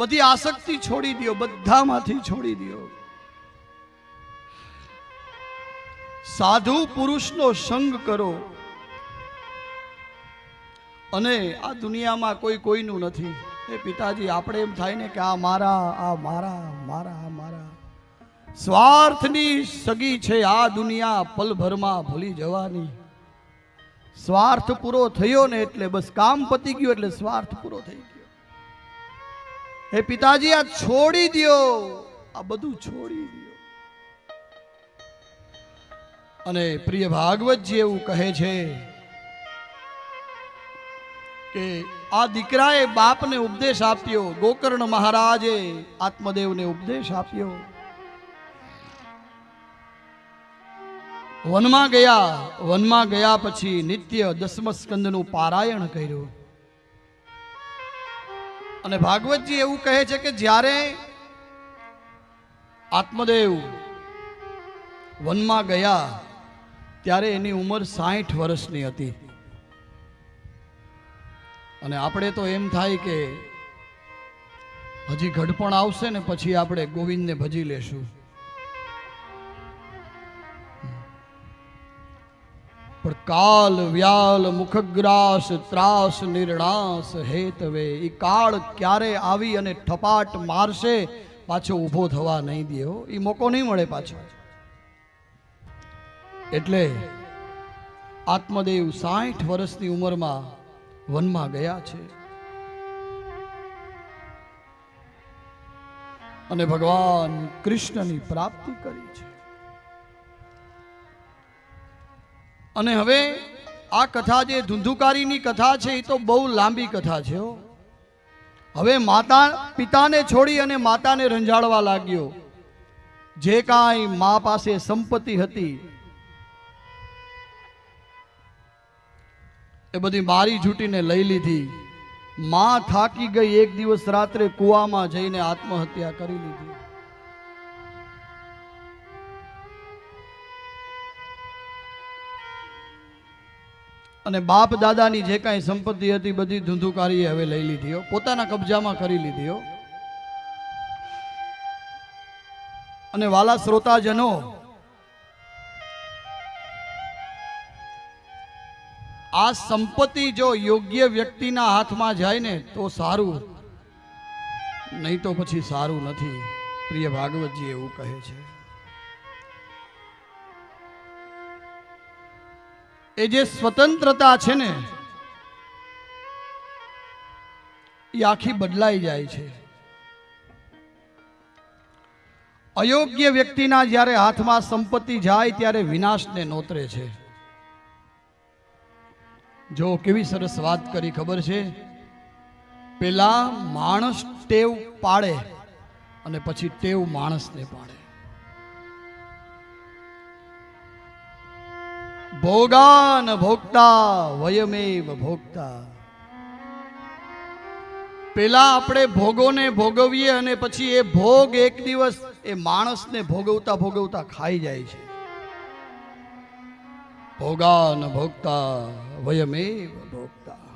બધી આસક્તિ છોડી દો, બધામાંથી છોડી દો. સાધુ પુરુષનો સંગ કરો. અને આ દુનિયામાં કોઈ કોઈનું નથી. એ પિતાજી, આપણે એમ થાય ને કે આ મારા, આ મારા, મારા, આ મારા. સ્વાર્થની સગી છે આ દુનિયા, પલભરમાં ભૂલી જવાની. સ્વાર્થ પૂરો થયો ને એટલે બસ કામ પતી ગયું, એટલે સ્વાર્થ પૂરો થઈ ગયો. હે પિતાજી, આ છોડી દો, આ બધું છોડી દો. અને પ્રિય ભાગવતજી એવું કહે છે કે આ દીકરાએ બાપને ઉપદેશ આપ્યો, ગોકર્ણ મહારાજે આત્મદેવને ઉપદેશ આપ્યો. વનમાં ગયા પછી નિત્ય દસમ સ્કંદનું પારાયણ કર્યું. અને ભાગવતજી એવું કહે છે કે જ્યારે આત્મદેવ વનમાં ગયા ત્યારે એની ઉંમર 60 વર્ષની હતી. અને આપણે તો એમ થાય કે હજી ઘડપણ આવશે ને પછી આપણે ગોવિંદને ભજી લેશું. પણ કાલ વ્યાલ મુખગ્રાસ ત્રાસ નિર્ણાસ હેતવે, એ કાળ ક્યારે આવી અને ઠપાટ મારશે, પાછો ઊભો થવા નહીં દે. એ મોકો નહીં મળે પાછો. એટલે આત્મદેવ 60 વર્ષની ઉંમરમાં વનમાં ગયા છે. અને ભગવાન કૃષ્ણની પ્રાપ્તિ કરી છે. અને હવે આ કથા જે ધુંધુકારીની કથા છે એ તો બહુ લાંબી કથા છે. હવે પિતાને છોડી અને માતાને રંજાડવા લાગ્યો. જે કાંઈ મા પાસે સંપત્તિ હતી એ બધી મારી છૂટીને લઈ લીધી. માં થાકી ગઈ, એક દિવસ રાત્રે કૂવામાં જઈને આત્મહત્યા કરી લીધી. અને બાપ દાદાની જે કાંઈ સંપત્તિ હતી બધી ધુંધુકારીએ હવે લઈ લીધી, પોતાના કબજામાં કરી લીધી. અને વાલા શ્રોતાજનો, આ સંપત્તિ જો યોગ્ય વ્યક્તિના હાથમાં જાય ને તો સારું, નહીં તો પછી સારું નથી. પ્રિય ભાગવતજી એવું કહે છે. એ જે સ્વતંત્રતા છે ને એ આખી બદલાઈ જાય છે. અયોગ્ય વ્યક્તિના જ્યારે હાથમાં સંપત્તિ જાય ત્યારે વિનાશને નોતરે છે. જો કેવી સરસ વાત કરી ખબર છે. પેલા માણસ ટેવ પાડે અને પછી ટેવ માણસને પાડે. ભોગાન ભોગતા વયમેવ ભોગતા. પેલા આપણે ભોગોને ભોગવીએ અને પછી એ ભોગ એક દિવસ એ માણસને ભોગવતા ભોગવતા ખાઈ જાય છે. ભોગાન ભોગતા વયમેવ ભોગતા.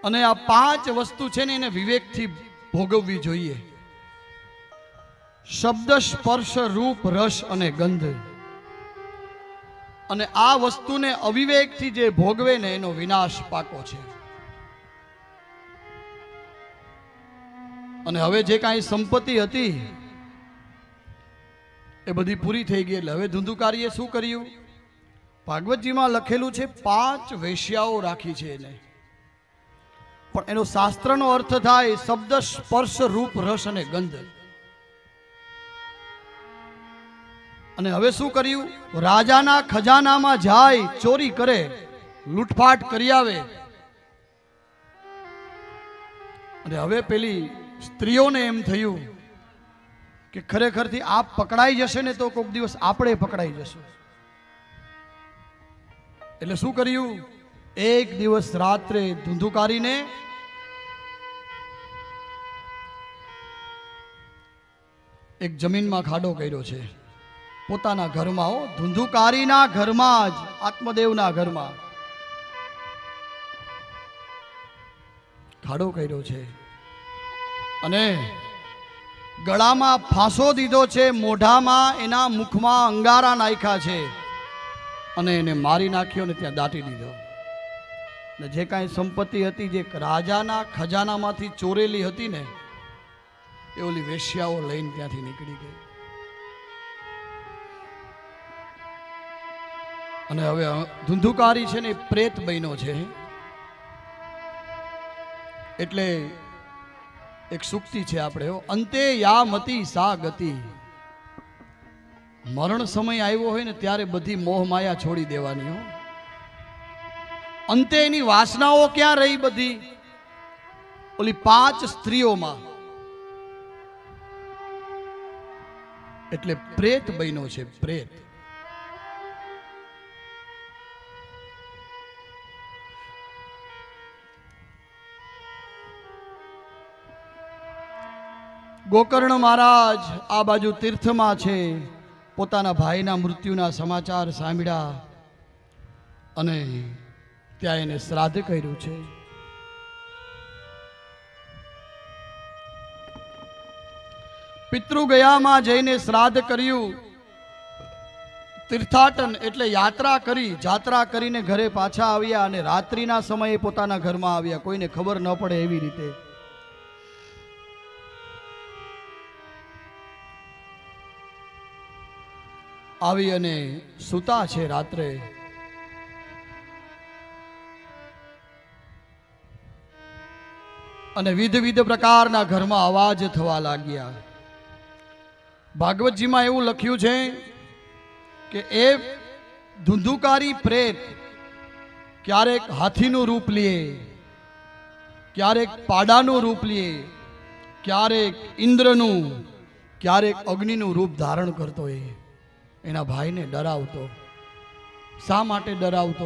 અને આ 5 વસ્તુ છે ને એને વિવેકથી ભોગવવી જોઈએ. શબ્દ, સ્પર્શ, રૂપ, રસ અને ગંધ. અને આ વસ્તુને અવિવેકથી જે ભોગવે ને એનો વિનાશ પાકો છે. અને હવે જે કાંઈ સંપત્તિ હતી એ બધી પૂરી થઈ ગઈ. એટલે હવે ધુંધુકારીએ શું કર્યું? ભાગવતજીમાં લખેલું છે 5 વેશ્યાઓ રાખી છે એને. પણ એનો શાસ્ત્રનો અર્થ થાય શબ્દ, સ્પર્શ, રૂપ, રસ અને ગંધ. અને હવે શું કર્યું? રાજાના ખજાનામાં જાય, ચોરી કરે, લૂંટફાટ કરી આવે. અને હવે પેલી સ્ત્રીઓને એમ થયું કે ખરેખરથી આપ પકડાઈ જશે ને તો કોઈક દિવસ આપણે પકડાઈ જશું. એટલે શું કર્યું? એક દિવસ રાત્રે ધુંધુકારીને એક જમીનમાં ખાડો કર્યો છે. પોતાના ઘરમાં, ધુંધુકારીના ઘરમાં જ, આત્મદેવના ઘરમાં. ખાડો કર્યો છે અને ગળામાં ફાંસો દીધો છે, મોઢામાં એના મુખમાં અંગારા નાખ્યા છે અને એને મારી નાખ્યો ને ત્યાં દાટી દીધો. ને જે કાંઈ સંપત્તિ હતી, જે રાજાના ખજાનામાંથી ચોરેલી હતી ને, એ ઓલી વેશ્યાઓ લઈને ત્યાંથી નીકળી ગઈ. અને હવે ધુંધુકારી છે ને એ પ્રેત બન્યો છે. એટલે એક સુક્તિ છે આપણે, અંતે યામતી સા ગતિ. મરણ સમય આવ્યો હોય ને ત્યારે બધી મોહ માયા છોડી દેવાની હો. અંતે એની વાસનાઓ ક્યાં રહી? બધી ઓલી 5 સ્ત્રીઓમાં. એટલે પ્રેત બન્યો છે, પ્રેત. ગોકર્ણ મહારાજ આ બાજુ તીર્થમાં છે, પોતાના ભાઈના મૃત્યુના સમાચાર સાંભળ્યા અને ત્યાં એને શ્રાદ્ધ કર્યું છે. પિતૃગયામાં જઈને શ્રાદ્ધ કર્યું. તીર્થાટન એટલે યાત્રા કરી, જાત્રા કરીને ઘરે પાછા આવ્યા અને રાત્રિના સમયે પોતાના ઘરમાં આવ્યા, કોઈને ખબર ન પડે એવી રીતે. આવી અને સૂતા છે રાત્રે. અને વિધ પ્રકારના ઘરમાં અવાજ થવા લાગ્યા. ભાગવતજીમાં એવું લખ્યું છે કે એ ધુંધુકારી પ્રેત ક્યારેક હાથીનું રૂપ લે, ક્યારેક પાડાનું રૂપ લે, ક્યારેક ઇન્દ્રનું, ક્યારેક અગ્નિનું રૂપ ધારણ કરતો. એના ભાઈને ડરાવતો. શા માટે ડરાવતો?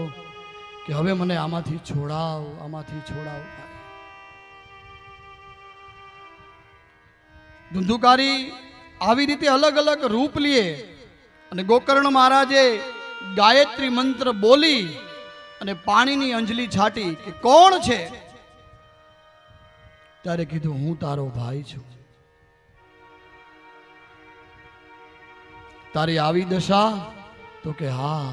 કે હવે મને આમાંથી છોડાવ, આમાંથી છોડાવ. ધુંધુકારી આવી રીતે અલગ અલગ રૂપ લે. અને ગોકર્ણ મહારાજે ગાયત્રી મંત્ર બોલી અને પાણીની અંજલી છાટી કે કોણ છે? ત્યારે કીધું હું તારો ભાઈ છું. તારી આવી દશા? તો કે હા,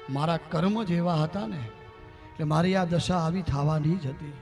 મારા કર્મ જ એવા હતા ને એટલે મારી આ દશા આવી થવાની જ હતી.